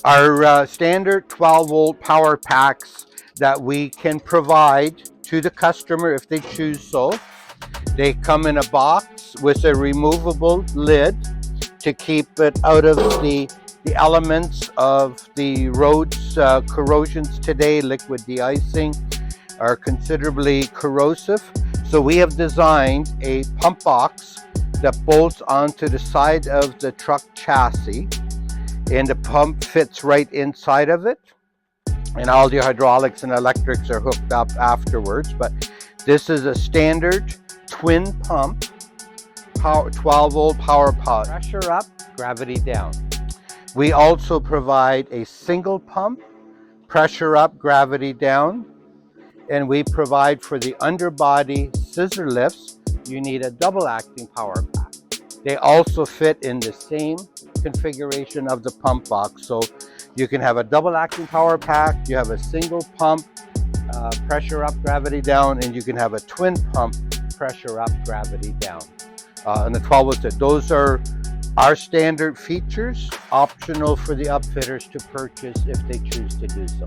Our standard 12-volt power packs that we can provide to the customer if they choose so. They come in a box with a removable lid to keep it out of the elements of the roads. Corrosions today, liquid de-icing, are considerably corrosive. So we have designed a pump box that bolts onto the side of the truck chassis, and the pump fits right inside of it, and all the hydraulics and electrics are hooked up afterwards. But this is a standard twin pump, 12-volt power pod. Pressure up, gravity down. We also provide a single pump, pressure up, gravity down, and we provide for the underbody scissor lifts. You need a double acting power pack. They also fit in the same configuration of the pump box. So you can have a double acting power pack, you have a single pump, pressure up, gravity down, and you can have a twin pump, pressure up, gravity down. And the 12-volt, those are our standard features, optional for the upfitters to purchase if they choose to do so.